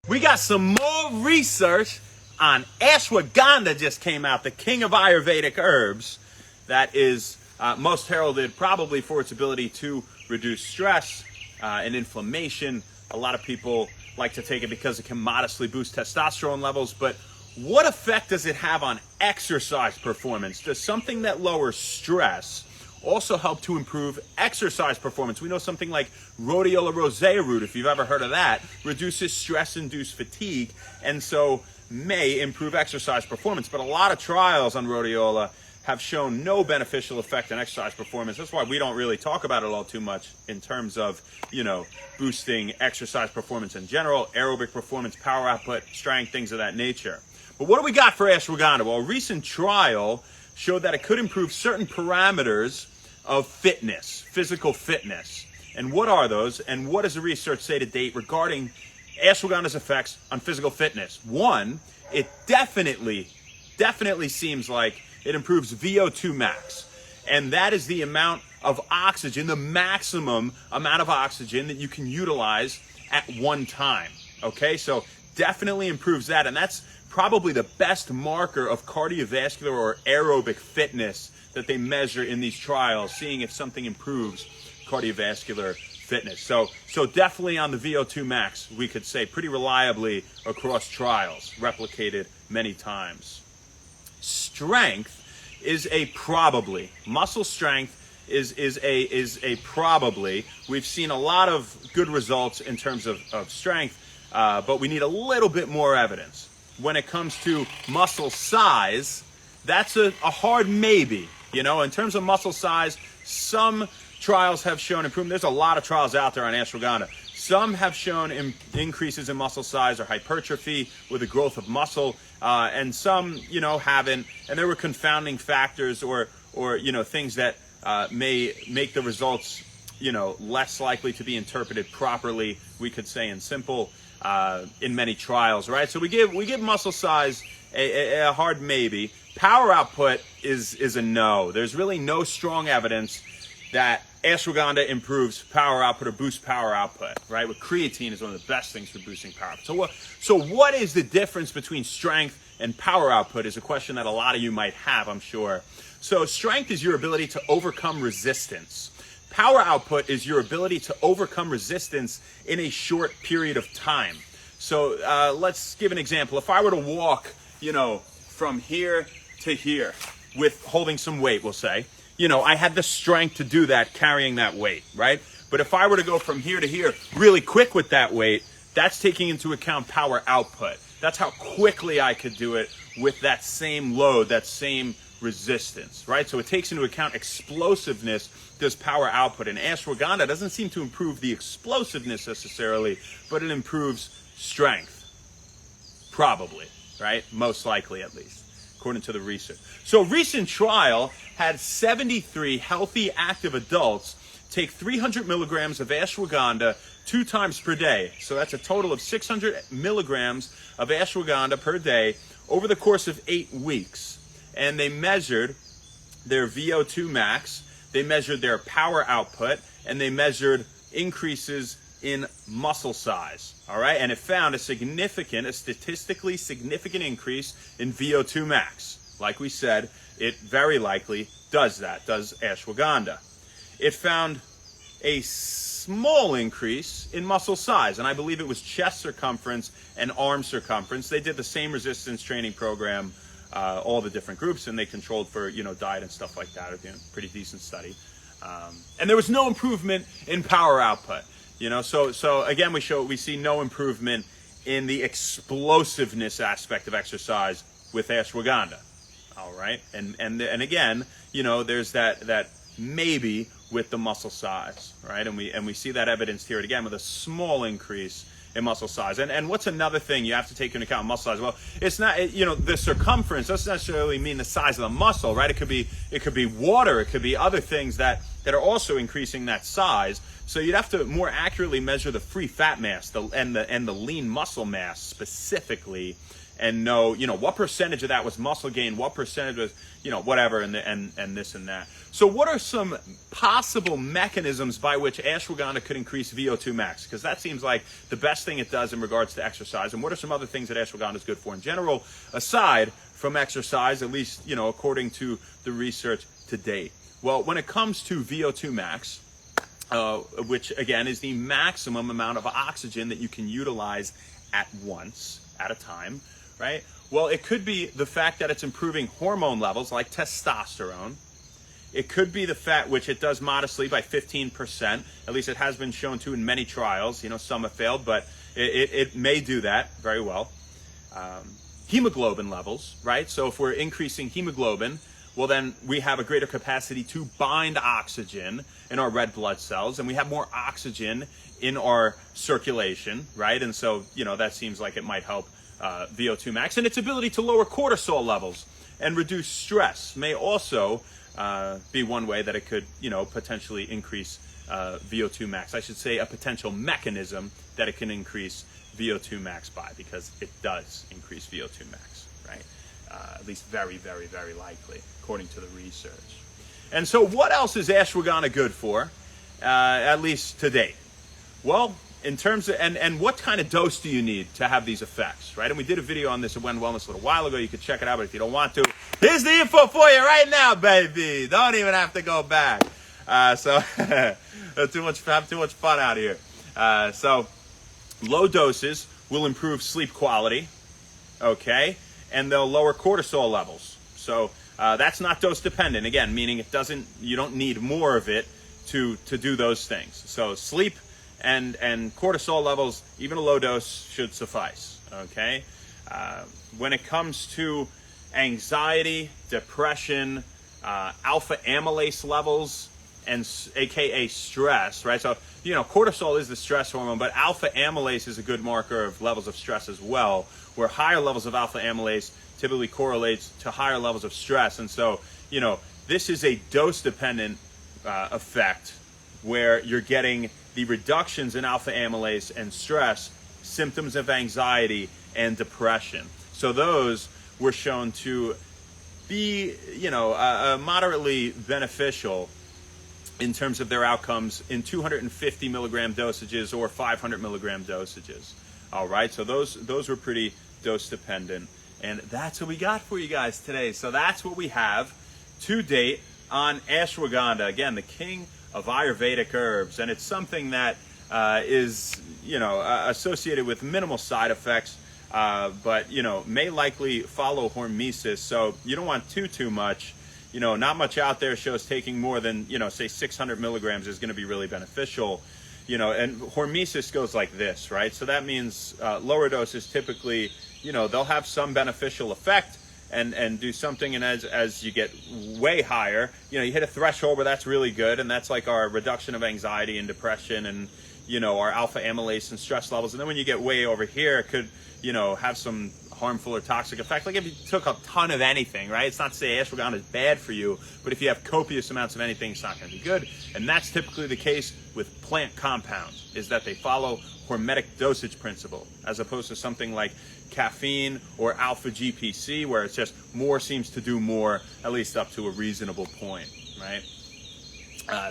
We got some more research on ashwagandha just came out, the king of Ayurvedic herbs, that is most heralded probably for its ability to reduce stress and inflammation. A lot of people like to take it because it can modestly boost testosterone levels, but what effect does it have on exercise performance? Does something that lowers stress also help to improve exercise performance? We know something like rhodiola rosea root, if you've ever heard of that, reduces stress-induced fatigue, and so may improve exercise performance. But a lot of trials on rhodiola have shown no beneficial effect on exercise performance. That's why we don't really talk about it all too much in terms of, boosting exercise performance in general, aerobic performance, power output, strength, things of that nature. But what do we got for ashwagandha? Well, a recent trial showed that it could improve certain parameters of fitness, physical fitness. And what are those? And what does the research say to date regarding ashwagandha's effects on physical fitness? One, it definitely seems like it improves VO2 max. And that is the amount of oxygen, the maximum amount of oxygen that you can utilize at one time. Okay, so definitely improves that. And that's probably the best marker of cardiovascular or aerobic fitness that they measure in these trials, seeing if something improves cardiovascular fitness. So definitely on the VO2 max, we could say pretty reliably across trials, replicated many times. Strength is a probably. Muscle strength is a probably. We've seen a lot of good results in terms of strength, but we need a little bit more evidence. When it comes to muscle size, that's a hard maybe. In terms of muscle size, some trials have shown improvement. There's a lot of trials out there on ashwagandha. Some have shown increases in muscle size or hypertrophy with the growth of muscle, and some, haven't. And there were confounding factors or things that may make the results, less likely to be interpreted properly, we could say in simple, in many trials, right? So we give muscle size a hard maybe. Power output is a no. There's really no strong evidence that ashwagandha improves power output or boosts power output, right? With creatine is one of the best things for boosting power output. So what is the difference between strength and power output is a question that a lot of you might have, I'm sure. So strength is your ability to overcome resistance. Power output is your ability to overcome resistance in a short period of time. So let's give an example. If I were to walk, from here to here with holding some weight, we'll say, I had the strength to do that carrying that weight, right? But if I were to go from here to here really quick with that weight, that's taking into account power output. That's how quickly I could do it with that same load, that same resistance, right? So it takes into account explosiveness, does power output. And ashwagandha doesn't seem to improve the explosiveness necessarily, but it improves strength. Probably, right? Most likely at least, according to the research. So a recent trial had 73 healthy active adults take 300 milligrams of ashwagandha 2 times per day. So that's a total of 600 milligrams of ashwagandha per day over the course of 8 weeks. And they measured their VO2 max, they measured their power output, and they measured increases in muscle size. All right, and it found a statistically significant increase in VO2 max. Like we said, it very likely does ashwagandha. It found a small increase in muscle size, and I believe it was chest circumference and arm circumference. They did the same resistance training program, all the different groups, and they controlled for diet and stuff like that. Pretty decent study, and there was no improvement in power output. So again, we see no improvement in the explosiveness aspect of exercise with ashwagandha. All right, and again, there's that maybe with the muscle size, right? And we see that evidenced here again with a small increase in muscle size. And what's another thing you have to take into account muscle size? Well, it's not the circumference doesn't necessarily mean the size of the muscle, right? It could be water, it could be other things that that are also increasing that size. So you'd have to more accurately measure the free fat mass and the lean muscle mass specifically, and know, you know, what percentage of that was muscle gain, what percentage was, you know, whatever, and this and that. So what are some possible mechanisms by which ashwagandha could increase VO2 max? Because that seems like the best thing it does in regards to exercise. And what are some other things that ashwagandha is good for in general, aside from exercise, at least, you know, according to the research to date? Well, when it comes to VO2 max, which again is the maximum amount of oxygen that you can utilize at once, at a time, right? Well, it could be the fact that it's improving hormone levels like testosterone. It could be the fact, which it does modestly by 15%, at least it has been shown to in many trials. You know, some have failed, but it may do that very well. Hemoglobin levels, right? So if we're increasing hemoglobin, well, then we have a greater capacity to bind oxygen in our red blood cells, and we have more oxygen in our circulation, right? And so, you know, that seems like it might help VO2 max. And its ability to lower cortisol levels and reduce stress may also be one way that it could, you know, potentially increase VO2 max. I should say a potential mechanism that it can increase VO2 max by, because it does increase VO2 max, right? At least very, very, very likely, according to the research. And so what else is ashwagandha good for, at least to date? Well, in terms of, and what kind of dose do you need to have these effects, right? And we did a video on this at When Wellness a little while ago. You could check it out, but if you don't want to, here's the info for you right now, baby. Don't even have to go back. So have too much fun out here. So low doses will improve sleep quality, okay? And they'll lower cortisol levels. So that's not dose dependent, again, meaning you don't need more of it to do those things. So sleep and cortisol levels, even a low dose, should suffice, okay? When it comes to anxiety, depression, alpha amylase levels, and aka stress, right? So, you know, cortisol is the stress hormone, but alpha amylase is a good marker of levels of stress as well, where higher levels of alpha amylase typically correlates to higher levels of stress. And so, you know, this is a dose-dependent effect where you're getting the reductions in alpha amylase and stress, symptoms of anxiety and depression. So those were shown to be, you know, moderately beneficial in terms of their outcomes in 250 milligram dosages or 500 milligram dosages. All right, so those were pretty dose dependent. And that's what we got for you guys today. So that's what we have to date on ashwagandha. Again, the king of Ayurvedic herbs. And it's something that is, you know, associated with minimal side effects, but, you know, may likely follow hormesis. So you don't want too much. You know, not much out there shows taking more than, you know, say 600 milligrams is going to be really beneficial. You know, and hormesis goes like this, right? So that means lower doses typically, you know, they'll have some beneficial effect and do something. And as you get way higher, you know, you hit a threshold where that's really good. And that's like our reduction of anxiety and depression and, you know, our alpha amylase and stress levels. And then when you get way over here, it could, you know, have some harmful or toxic effect. Like if you took a ton of anything, right? It's not to say ashwagandha is bad for you, but if you have copious amounts of anything, it's not going to be good. And that's typically the case with plant compounds, is that they follow hormetic dosage principle, as opposed to something like caffeine or alpha GPC, where it's just more seems to do more, at least up to a reasonable point, right?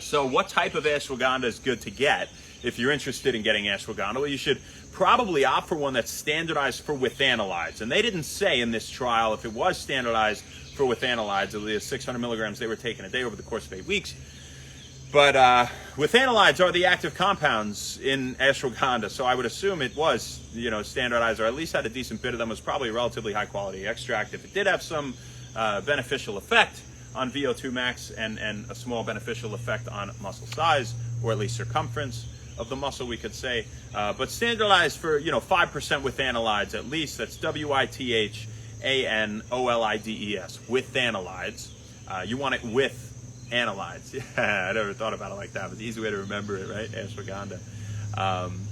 So what type of ashwagandha is good to get if you're interested in getting ashwagandha? Well, you should probably opt for one that's standardized for withanolides. And they didn't say in this trial if it was standardized for withanolides, at least 600 milligrams they were taking a day over the course of 8 weeks. But withanolides are the active compounds in ashwagandha, so I would assume it was, you know, standardized, or at least had a decent bit of them, was probably a relatively high quality extract. If it did have some beneficial effect on VO2 max and a small beneficial effect on muscle size, or at least circumference of the muscle, we could say, but standardized for, you know, 5% withanolides at least. That's WITHANOLIDES, withanolides. You want it with analytes. Yeah, I never thought about it like that, but it's an easy way to remember it, right? Ashwagandha.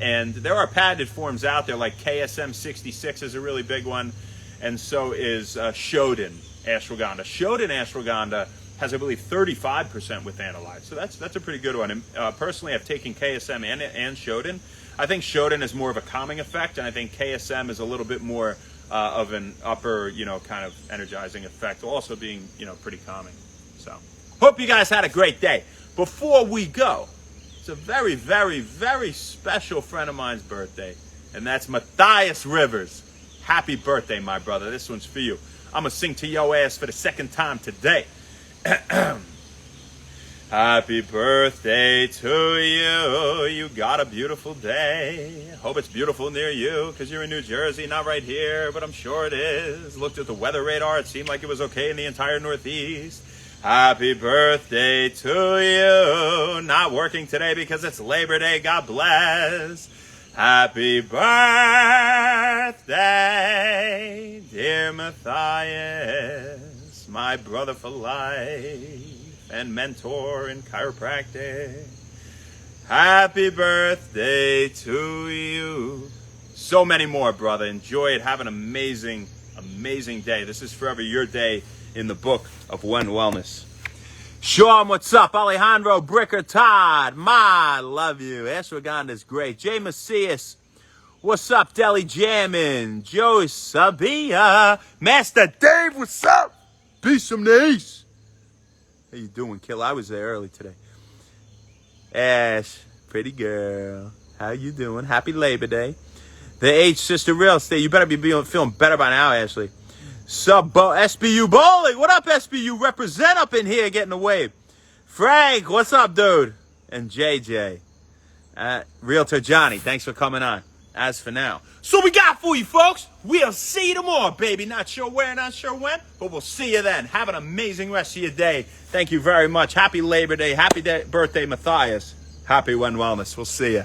And there are patented forms out there, like KSM 66 is a really big one, and so is Shodan ashwagandha. Shodan ashwagandha has, I believe, 35% with analyzed. So that's a pretty good one. And personally, I've taken KSM and Shodan. I think Shodan is more of a calming effect, and I think KSM is a little bit more of an upper, kind of energizing effect, also being, pretty calming. So, hope you guys had a great day. Before we go, it's a very, very, very special friend of mine's birthday, and that's Mathias Rivers. Happy birthday, my brother. This one's for you. I'm going to sing to your ass for the second time today. Happy birthday to you. You got a beautiful day. Hope it's beautiful near you because you're in New Jersey, not right here, but I'm sure it is. Looked at the weather radar. It seemed like it was okay in the entire Northeast. Happy birthday to you. Not working today because it's Labor Day. God bless. Happy birthday, dear Mathias, my brother for life and mentor in chiropractic. Happy birthday to you. So many more, brother. Enjoy it. Have an amazing, amazing day. This is forever your day in the book of When Wellness. Sean, what's up? Alejandro, Bricker, Todd, Ma, love you. Ashwagandha's great. Jay Macias, what's up? Deli Jammin', Joey Sabia, Master Dave, what's up? Peace some knees. How you doing, Kill? I was there early today. Ash, pretty girl, how you doing? Happy Labor Day. The H Sister Real Estate, you better be feeling better by now, Ashley. SBU Bowling. What up, SBU? Represent up in here getting the wave. Frank, what's up, dude? And JJ. Realtor Johnny, thanks for coming on. As for now. So we got for you, folks. We'll see you tomorrow, baby. Not sure where, not sure when, but we'll see you then. Have an amazing rest of your day. Thank you very much. Happy Labor Day. Happy birthday, Mathias. Happy When Wellness. We'll see you.